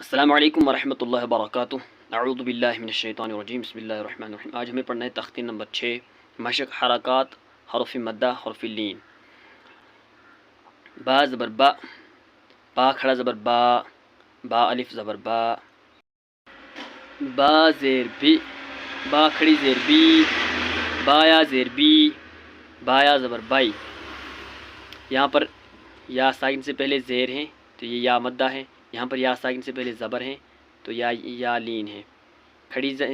السلام علیکم ورحمۃ اللہ وبرکاتہ۔ اعوذ باللہ من الشیطان الرجیم، بسم اللہ الرحمن الرحیم۔ آج ہمیں پڑھنا ہے تختی نمبر 6، مشق حرکات حرف مدہ حرف لین۔ با زبر با، با کھڑا زبر با، با الف زبر با۔ با زیر بی، با کھڑی زیر بی، بایا زیر بی، بایا زبر بائی۔ یہاں پر یا ساکن سے پہلے زیر ہیں تو یہ یا مدہ ہے، یہاں پر یا ساکن سے پہلے زبر ہیں تو یا لین ہے۔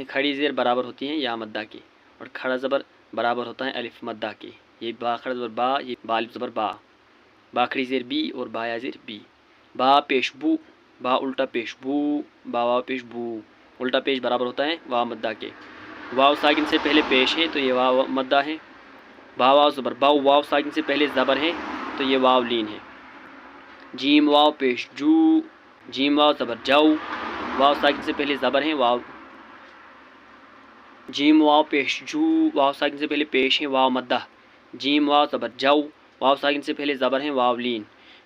کھڑی زیر برابر ہوتی ہیں یا مدہ کی، اور کھڑا زبر برابر ہوتا ہے الف مدہ کی۔ یہ با کھڑا زبر با، یہ با الف زبر با، با کھڑی زیر بی اور بایا زیر بی۔ با پیش بو، با الٹا پیش بو، با واو پیش بو، الٹا پیش برابر ہوتا ہے واو مدہ کے۔ واو ساکن سے پہلے پیش ہے تو یہ واو مدہ ہے۔ با واو زبر باؤ، واو ساکن سے پہلے زبر ہے تو یہ واو لین ہے۔ جیم واو پیش جو، جیم واو زبر جاؤ، واو ساکن سے پہلے زبر ہے واو۔ جیم واو پیش جو، واو ساکن سے پہلے پیش ہے واو مدہ۔ جیم واو زبر جاؤ، واو ساکن سے پہلے زبر ہے واو لین۔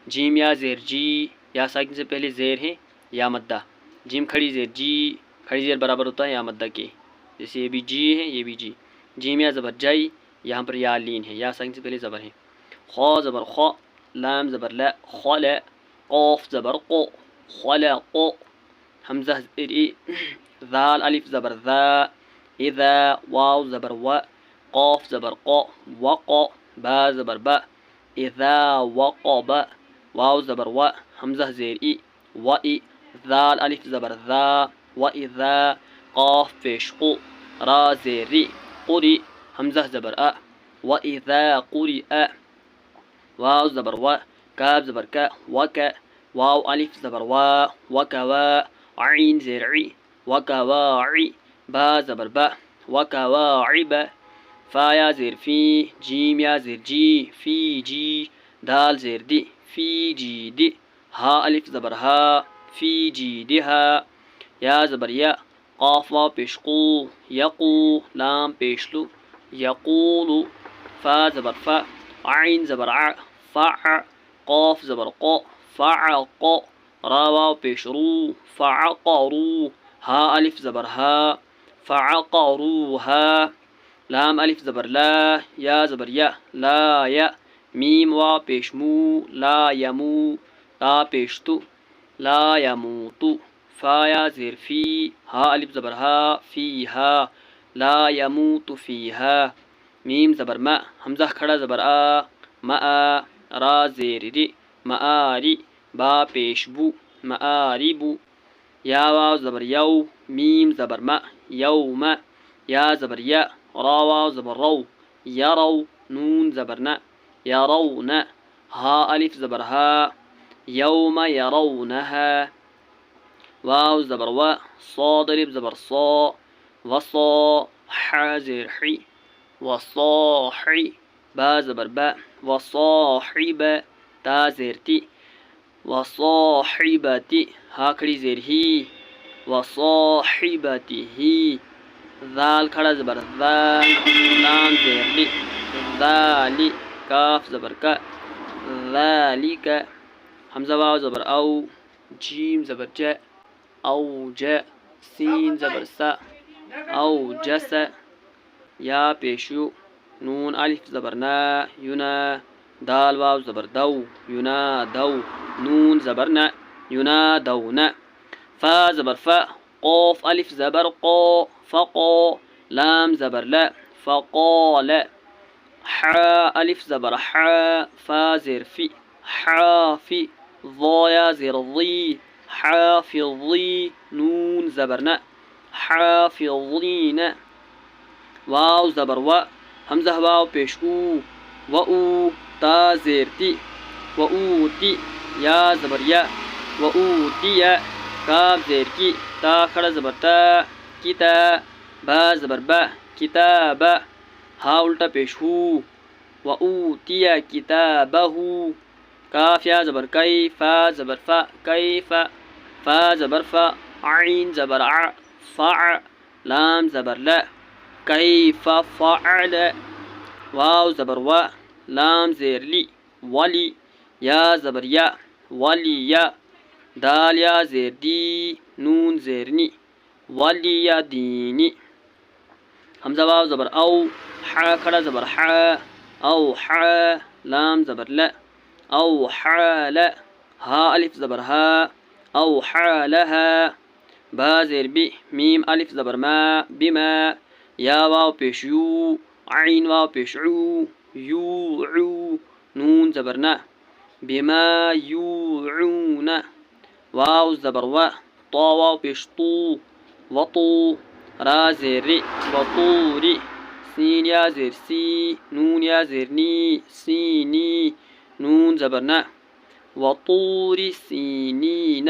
جیم یا زیر جی، یا ساکن سے پہلے زیر ہے یا مدہ۔ جیم کھڑی زیر جی، کھڑی زیر برابر ہوتا ہے یا مدہ کے، جیسے یہ بھی جی ہے یہ بھی جی۔ جیم یا زبر جائی، یہاں پر یا لین ہے، یا ساکن سے پہلے زبر ہے۔ خا زبر خا، لام زبر لا، خلا۔ قوف زبر قو، خلق۔ حمزہ زیر ای، ذال الف زبر ذا، اذا۔ واو زبر و، قوف زبر قو، وقو۔ با زبر با، اذا وقب۔ واو زبر و، حمزہ زیر ای، و ای۔ ذال الف زبر ذا، و اذا۔ قاف پیش قو، را زیر ری، قری۔ حمزہ زبر ا، و اذا قرئ۔ واو زبر و، کاف زبر کا، وکا۔ واو الف زبر وا، وکوا۔ عین زیر عی، وکواعی۔ با زبر با، وکواعب۔ فا یا زیر فی، جیم یا زیر جی، فی جی۔ دال زیر دی، فی جی دی۔ ہا الف زبر ہا، فی جی دہا۔ یا زبر یا، قاف واو پیش قو، یقو۔ لام پیش لو، یقول۔ فا زبر فا، عین زبر ع، فع۔ قوف زبر قو، فعق۔ را واو پیش رو، فعقرو۔ ہا الف زبر ہا، فعقروہا۔ لام الف زبر لا، یا زبر یا، لا یا۔ میم واو پیش مو، لا یمو۔ تا پیش تو، لا یموتو۔ فا یا زیر فی، ہا الف زبر ہا، فیہا۔ لا یموت فیہا۔ میم زبر ما، حمزہ کھڑا زبر آ، ما۔ را زیر ری، معاری۔ با پیش بو، معاربو۔ یا واو زبر یو، میم زبر ما، یوم۔ یا زبر یا، را واو زبر رو، یرو۔ نون زبر نا، یرون۔ ہا الف زبر ہا، یوم یرونہا۔ واو زبر و، صاد الف زبر صا، وصا۔ حا زیر حی، وصاحی۔ با زبر با، وصاحب۔ تا زیر تی، وصاحبتی۔ ہا کھڑی زیر ہی، وصاحبتہی۔ ذال کھڑا زبر ذا، لام زیر لی، ذالی۔ کاف زبر کا، ذالک۔ حمزہ واو زبر او، جیم زبر جا، او جا۔ سین زبر سا، او جس۔ یا پیشو، نون الف زبر نا، ینا۔ دال واو زبر دو، ینا دو۔ نون زبر نا، ینا دون۔ فا زبر فا، قوف الف زبر قو، فقو۔ لام زبر لا، فقال۔ حا الف زبر حا، فا زیر فی، حافی۔ ضایا زیر ضی، حافظی۔ نون زبر نا، حافظین۔ واو زبر و، حمزہ واو پیش او، و او۔ تا زیر تی، و اوتی۔ یا زبر یا، و اوتی۔ کاف زیر کی، تا کھڑا زبر تا، کتا۔ با زبر با، کتاب۔ ہا الٹا پیش ہو، و اوتی کتابہ۔ کاف یا زبر کئی، فا زبر فا، کیف۔ فا زبر فا، عین زبر ع، فع۔ لام زبر لا، کیف فعل۔ واو زبر و، لام زیر لی، ولی۔ یا زبر یا، ولی یا۔ دال یا زیر دی نون زیر نی والیدین حمزہ واو زبر او حا کھڑا زبر حا او حا لام زبر ل او حال ہا الف زبر ہا او حالها با زیر بی میم الف زبر ما بما یا واو پیش یو عین واو پیش عو یوعو نون زبر نا بما یوعون واو زبر و طا واو پیش طو وطو را زیر ری وطوری سین یا زیر سی نون یا زیر نی سینی نون زبر نا وطور سینین